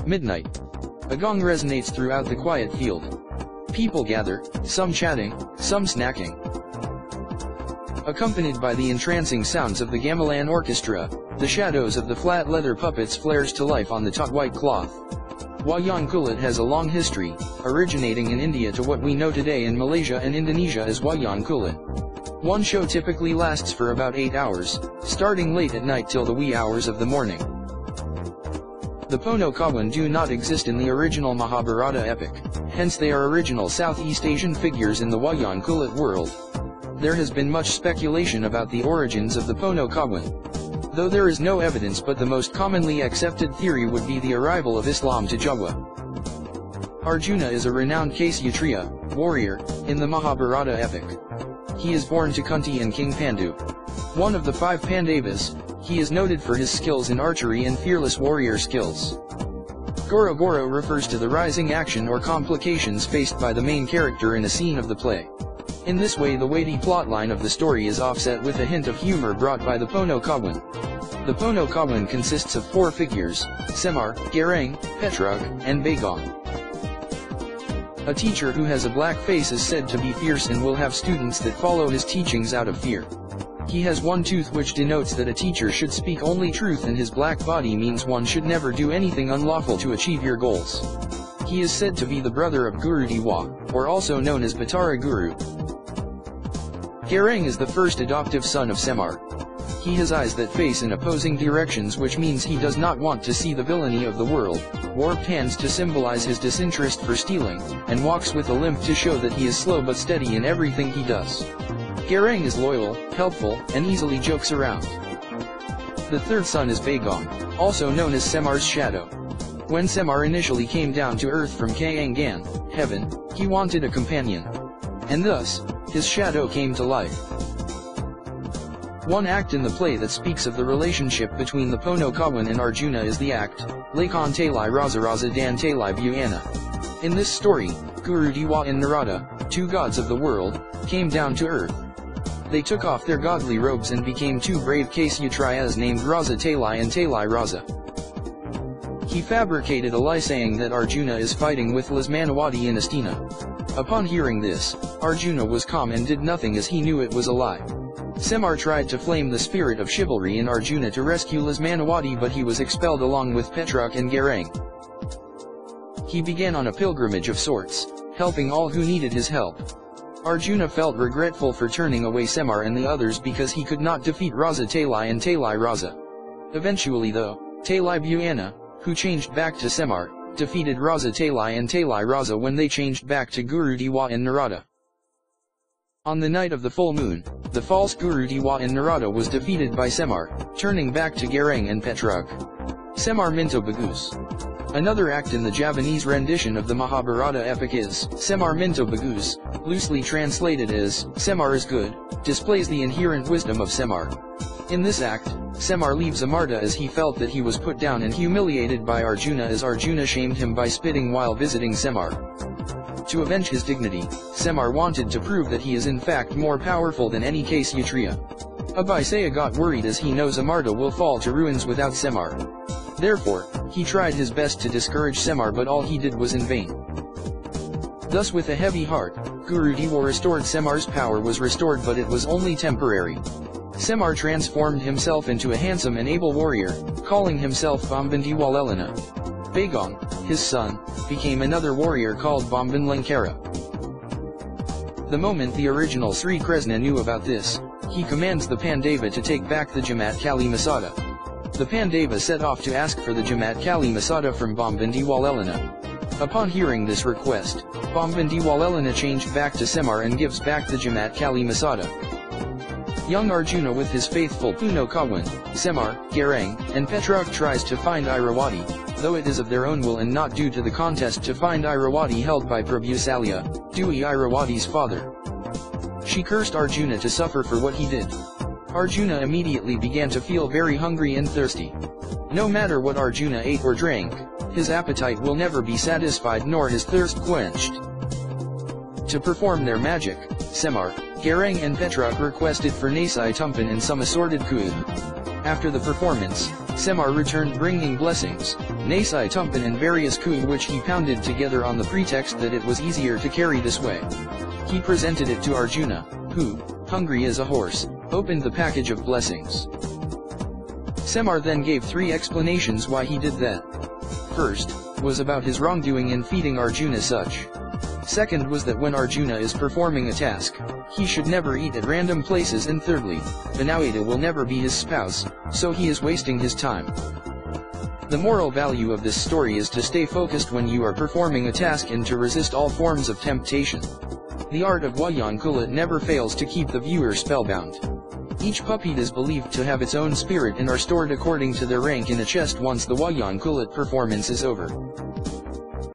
Midnight. A gong resonates throughout the quiet field. People gather, some chatting, some snacking. Accompanied by the entrancing sounds of the gamelan orchestra, the shadows of the flat leather puppets flares to life on the taut white cloth. Wayang Kulit has a long history, originating in India to what we know today in Malaysia and Indonesia as Wayang Kulit. One show typically lasts for about 8 hours, starting late at night till the wee hours of the morning. The Pono Kawan do not exist in the original Mahabharata epic, hence they are original Southeast Asian figures in the Wayang Kulit world. There has been much speculation about the origins of the Pono Kawan, though there is no evidence, but the most commonly accepted theory would be the arrival of Islam to Java. Arjuna is a renowned Kshatriya, warrior, in the Mahabharata epic. He is born to Kunti and King Pandu. One of the 5 Pandavas, he is noted for his skills in archery and fearless warrior skills. Goro Goro refers to the rising action or complications faced by the main character in a scene of the play. In this way the weighty plotline of the story is offset with a hint of humor brought by the Pono Kawan. The Pono Kawan consists of 4 figures: Semar, Garang, Petrug, and Bagong. A teacher who has a black face is said to be fierce and will have students that follow his teachings out of fear. He has 1 tooth, which denotes that a teacher should speak only truth, and his black body means one should never do anything unlawful to achieve your goals. He is said to be the brother of Guru Dewa, or also known as Batara Guru. Garang is the first adoptive son of Semar. He has eyes that face in opposing directions, which means he does not want to see the villainy of the world, warped hands to symbolize his disinterest for stealing, and walks with a limp to show that he is slow but steady in everything he does. Garang is loyal, helpful, and easily jokes around. The third son is Bagong, also known as Semar's shadow. When Semar initially came down to earth from Kayangan, heaven, he wanted a companion. And thus, his shadow came to life. One act in the play that speaks of the relationship between the Pono Kawan and Arjuna is the act, Lakon Talai Raza Raza Dan Talai Buyana. In this story, Guru Dewa and Narada, 2 gods of the world, came down to earth. They took off their godly robes and became 2 brave Kshatriyas named Raza Talai and Talai Raza. He fabricated a lie saying that Arjuna is fighting with Lasmanawati in Astina. Upon hearing this, Arjuna was calm and did nothing, as he knew it was a lie. Semar tried to flame the spirit of chivalry in Arjuna to rescue Lasmanawati, but he was expelled along with Petruk and Garang. He began on a pilgrimage of sorts, helping all who needed his help. Arjuna felt regretful for turning away Semar and the others because he could not defeat Raza Talai and Talai Raza. Eventually though, Talai Buyana, who changed back to Semar, defeated Raza Talai and Talai Raza when they changed back to Guru Dewa and Narada. On the night of the full moon, the false Guru Dewa and Narada was defeated by Semar, turning back to Garang and Petrug. Semar Minto Bagus. Another act in the Javanese rendition of the Mahabharata epic is Semar Minto Bagus, loosely translated as Semar is good, displays the inherent wisdom of Semar. In this act, Semar leaves Amarta as he felt that he was put down and humiliated by Arjuna, as Arjuna shamed him by spitting while visiting Semar. To avenge his dignity, Semar wanted to prove that he is in fact more powerful than any Kshatriya. Abhisaya got worried as he knows Amarta will fall to ruins without Semar. Therefore, he tried his best to discourage Semar, but all he did was in vain. Thus with a heavy heart, Guru Dewa restored Semar's power was restored, but it was only temporary. Semar transformed himself into a handsome and able warrior, calling himself Bamban Diwalelana. Bagong, his son, became another warrior called Bamban Lankara. The moment the original Sri Krishna knew about this, he commands the Pandava to take back the Jamat Kali Masada. The Pandava set off to ask for the Jamat Kali Masada from Bamban Diwalelana. Upon hearing this request, Bamban Diwalelana changed back to Semar and gives back the Jamat Kali Masada. Young Arjuna with his faithful Pono Kawan, Semar, Garang, and Petruk tries to find Irawadi, though it is of their own will and not due to the contest to find Irawadi held by Prabhu Salya, Dewey Irawadi's father. She cursed Arjuna to suffer for what he did. Arjuna immediately began to feel very hungry and thirsty. No matter what Arjuna ate or drank, his appetite will never be satisfied nor his thirst quenched. To perform their magic, Semar, Garang and Petruk requested for Nasai Tumpan and some assorted kuih. After the performance, Semar returned bringing blessings, Nasai Tumpan and various coup which he pounded together on the pretext that it was easier to carry this way. He presented it to Arjuna, who, hungry as a horse, opened the package of blessings. Semar then gave 3 explanations why he did that. First, was about his wrongdoing in feeding Arjuna such. Second was that when Arjuna is performing a task, he should never eat at random places, and thirdly, Vinayata will never be his spouse, so he is wasting his time. The moral value of this story is to stay focused when you are performing a task and to resist all forms of temptation. The art of Wayang Kulit never fails to keep the viewer spellbound. Each puppet is believed to have its own spirit and are stored according to their rank in a chest once the Wayang Kulit performance is over.